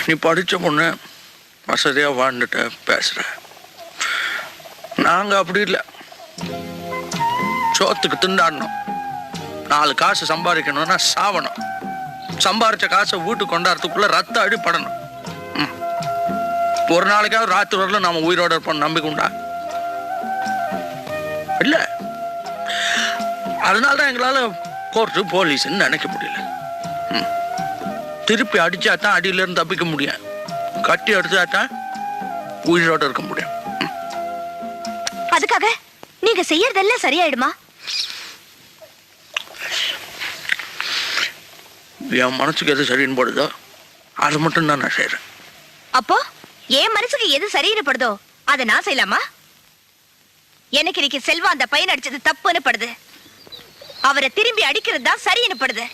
நீ படித்த பொண்ணு வசதியாக வாழ்ந்துட்டு பேசுகிற. நாங்கள் அப்படி இல்லை. சோத்துக்கு திண்டாடணும், 4 காசு சம்பாதிக்கணும்னா சாவணும். சம்பாரிச்ச காசை வீட்டுக்கு கொண்டாடுறதுக்குள்ள ரத்த அடிப்படணும். ஒரு நாளைக்காவது ராத்திரி வரல நாம உயிரோட இருப்போம் நம்பிக்கை உண்டா? இல்லை. அதனால்தான் எங்களால் கோர்ட்டு போலீஸ்ன்னு நினைக்க முடியல. திருப்பி அடிச்சாதான் அடியிலிருந்து தப்பிக்க முடியும், கட்டி அடிச்சாதான் உயிரோட இருக்க முடியும். அதுக்காக நீங்க செய்யறதெல்லாம் சரியாயிடுமா? என் மனசுக்கு எது சரின்னு படுதோ அது மட்டும் தான் நான் செய்யறேன். அப்போ என் மனசுக்கு எது சரின்னு படுதோ அதை நான் செய்யலாமா? எனக்கு இன்னைக்கு செல்வா அந்த பையன் அடிச்சது தப்புன்னு படுது. அவரை திரும்பி அடிக்கிறது தான் சரின்னு படுது.